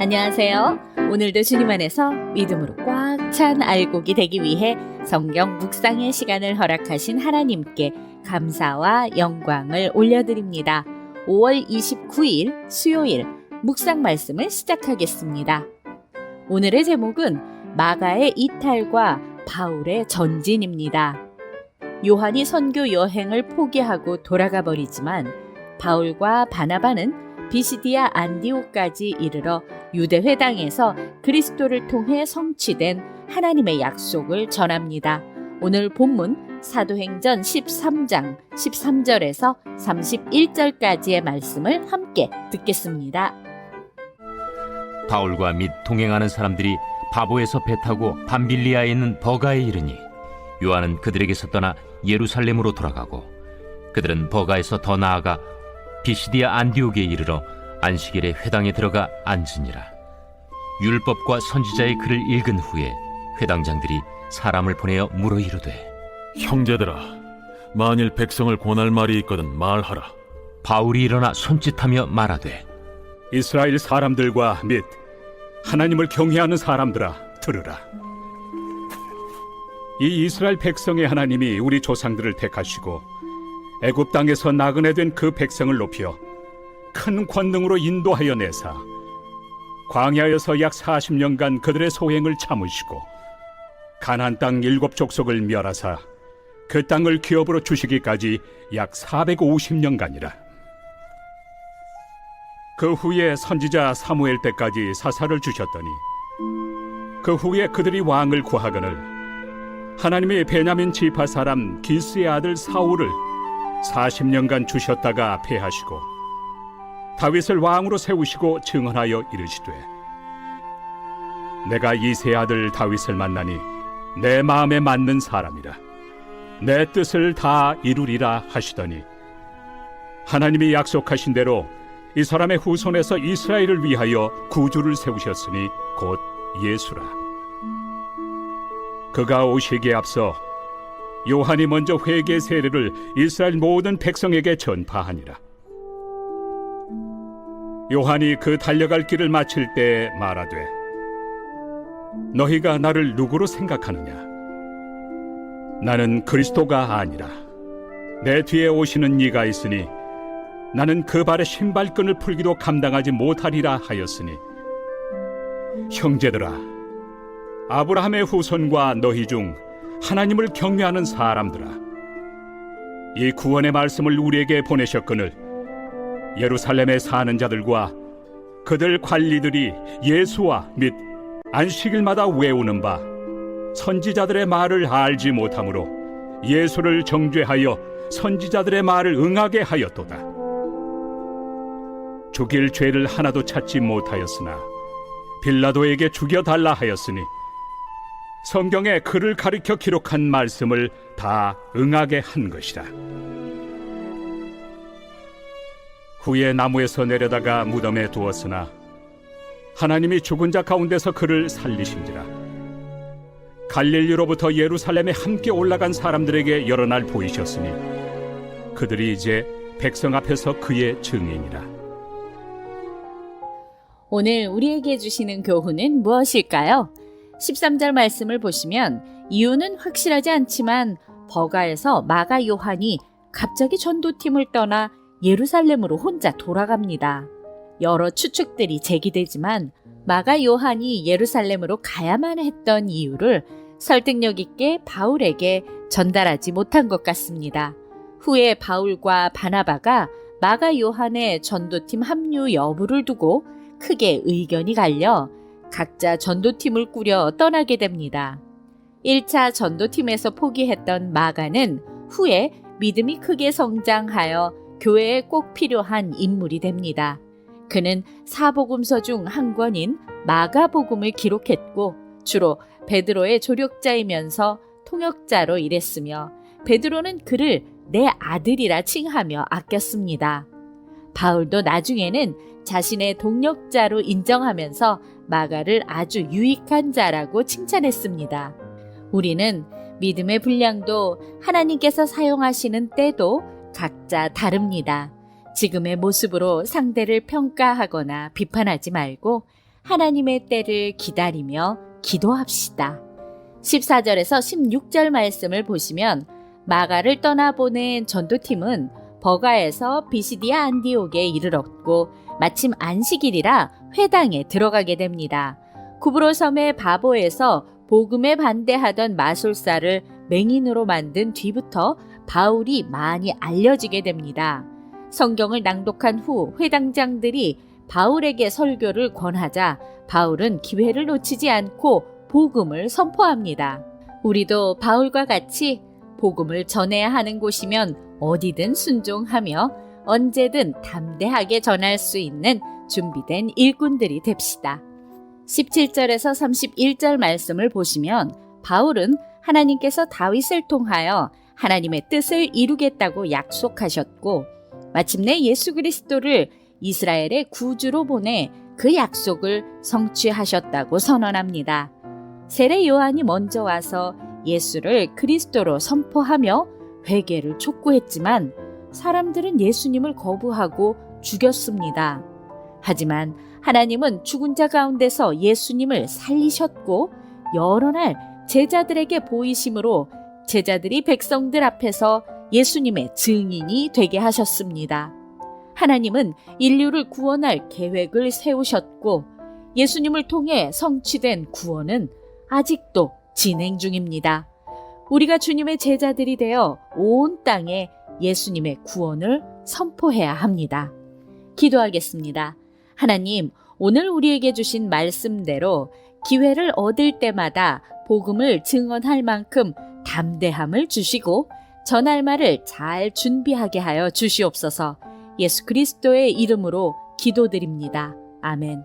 안녕하세요. 오늘도 주님 안에서 믿음으로 꽉 찬 알곡이 되기 위해 성경 묵상의 시간을 허락하신 하나님께 감사와 영광을 올려드립니다. 5월 29일 수요일 묵상 말씀을 시작하겠습니다. 오늘의 제목은 마가의 이탈과 바울의 전진입니다. 요한이 선교 여행을 포기하고 돌아가 버리지만 바울과 바나바는 비시디아 안디옥까지 이르러 유대 회당에서 그리스도를 통해 성취된 하나님의 약속을 전합니다. 오늘 본문 사도행전 13장 13절에서 31절까지의 말씀을 함께 듣겠습니다. 바울과 및 동행하는 사람들이 바보에서 배 타고 밤빌리아에 있는 버가에 이르니 요한은 그들에게서 떠나 예루살렘으로 돌아가고 그들은 버가에서 더 나아가 비시디아 안디옥에 이르러 안식일에 회당에 들어가 앉으니라. 율법과 선지자의 글을 읽은 후에 회당장들이 사람을 보내어 물어 이르되, 형제들아, 만일 백성을 권할 말이 있거든 말하라. 바울이 일어나 손짓하며 말하되, 이스라엘 사람들과 및 하나님을 경외하는 사람들아, 들으라. 이 이스라엘 백성의 하나님이 우리 조상들을 택하시고 애굽 땅에서 나그네 된 그 백성을 높여 큰 권능으로 인도하여 내사 광야에서 약 40년간 그들의 소행을 참으시고 가나안 땅 7족속을 멸하사 그 땅을 기업으로 주시기까지 약 450년간이라. 그 후에 선지자 사무엘 때까지 사사를 주셨더니 그 후에 그들이 왕을 구하거늘 하나님이 베냐민 지파 사람 기스의 아들 사울을 40년간 주셨다가 패하시고 다윗을 왕으로 세우시고 증언하여 이르시되, 내가 이새의 아들 다윗을 만나니 내 마음에 맞는 사람이라. 내 뜻을 다 이루리라 하시더니 하나님이 약속하신 대로 이 사람의 후손에서 이스라엘을 위하여 구주를 세우셨으니 곧 예수라. 그가 오시기에 앞서 요한이 먼저 회개 세례를 이스라엘 모든 백성에게 전파하니라. 요한이 그 달려갈 길을 마칠 때 말하되, 너희가 나를 누구로 생각하느냐? 나는 그리스도가 아니라 내 뒤에 오시는 이가 있으니 나는 그 발의 신발끈을 풀기도 감당하지 못하리라 하였으니, 형제들아, 아브라함의 후손과 너희 중 하나님을 경외하는 사람들아, 이 구원의 말씀을 우리에게 보내셨거늘 예루살렘에 사는 자들과 그들 관리들이 예수와 및 안식일마다 외우는 바 선지자들의 말을 알지 못하므로 예수를 정죄하여 선지자들의 말을 응하게 하였도다. 죽일 죄를 하나도 찾지 못하였으나 빌라도에게 죽여달라 하였으니 성경에 그를 가리켜 기록한 말씀을 다 응하게 한 것이라. 후에 나무에서 내려다가 무덤에 두었으나 하나님이 죽은 자 가운데서 그를 살리신지라. 갈릴리로부터 예루살렘에 함께 올라간 사람들에게 여러 날 보이셨으니 그들이 이제 백성 앞에서 그의 증인이라. 오늘 우리에게 주시는 교훈은 무엇일까요? 13절 말씀을 보시면 이유는 확실하지 않지만 버가에서 마가 요한이 갑자기 전도팀을 떠나 예루살렘으로 혼자 돌아갑니다. 여러 추측들이 제기되지만 마가 요한이 예루살렘으로 가야만 했던 이유를 설득력 있게 바울에게 전달하지 못한 것 같습니다. 후에 바울과 바나바가 마가 요한의 전도팀 합류 여부를 두고 크게 의견이 갈려 각자 전도팀을 꾸려 떠나게 됩니다. 1차 전도팀에서 포기했던 마가는 후에 믿음이 크게 성장하여 교회에 꼭 필요한 인물이 됩니다. 그는 사복음서 중 한 권인 마가복음을 기록했고 주로 베드로의 조력자이면서 통역자로 일했으며 베드로는 그를 내 아들이라 칭하며 아꼈습니다. 바울도 나중에는 자신의 동역자로 인정하면서 마가를 아주 유익한 자라고 칭찬했습니다. 우리는 믿음의 분량도 하나님께서 사용하시는 때도 각자 다릅니다. 지금의 모습으로 상대를 평가하거나 비판하지 말고 하나님의 때를 기다리며 기도합시다. 14절에서 16절 말씀을 보시면 마가를 떠나보낸 전도팀은 버가에서 비시디아 안디옥에 이르렀고 마침 안식일이라 회당에 들어가게 됩니다. 구브로 섬의 바보에서 복음에 반대하던 마술사를 맹인으로 만든 뒤부터 바울이 많이 알려지게 됩니다. 성경을 낭독한 후 회당장들이 바울에게 설교를 권하자 바울은 기회를 놓치지 않고 복음을 선포합니다. 우리도 바울과 같이 복음을 전해야 하는 곳이면 어디든 순종하며 언제든 담대하게 전할 수 있는 준비된 일꾼들이 됩시다. 17절에서 31절 말씀을 보시면 바울은 하나님께서 다윗을 통하여 하나님의 뜻을 이루겠다고 약속하셨고 마침내 예수 그리스도를 이스라엘의 구주로 보내 그 약속을 성취하셨다고 선언합니다. 세례 요한이 먼저 와서 예수를 그리스도로 선포하며 회개를 촉구했지만 사람들은 예수님을 거부하고 죽였습니다. 하지만 하나님은 죽은 자 가운데서 예수님을 살리셨고 여러 날 제자들에게 보이심으로 제자들이 백성들 앞에서 예수님의 증인이 되게 하셨습니다. 하나님은 인류를 구원할 계획을 세우셨고 예수님을 통해 성취된 구원은 아직도 진행 중입니다. 우리가 주님의 제자들이 되어 온 땅에 예수님의 구원을 선포해야 합니다. 기도하겠습니다. 하나님, 오늘 우리에게 주신 말씀대로 기회를 얻을 때마다 복음을 증언할 만큼 담대함을 주시고 전할 말을 잘 준비하게 하여 주시옵소서. 예수 그리스도의 이름으로 기도드립니다. 아멘.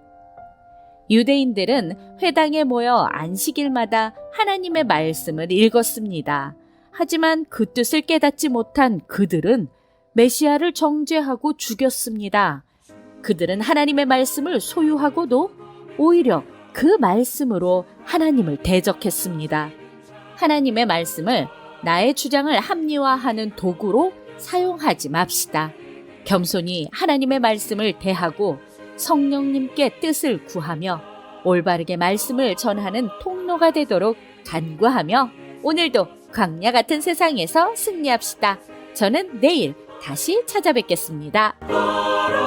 유대인들은 회당에 모여 안식일마다 하나님의 말씀을 읽었습니다. 하지만 그 뜻을 깨닫지 못한 그들은 메시아를 정죄하고 죽였습니다. 그들은 하나님의 말씀을 소유하고도 오히려 그 말씀으로 하나님을 대적했습니다. 하나님의 말씀을 나의 주장을 합리화하는 도구로 사용하지 맙시다. 겸손히 하나님의 말씀을 대하고 성령님께 뜻을 구하며 올바르게 말씀을 전하는 통로가 되도록 간구하며 오늘도 광야 같은 세상에서 승리합시다. 저는 내일 다시 찾아뵙겠습니다.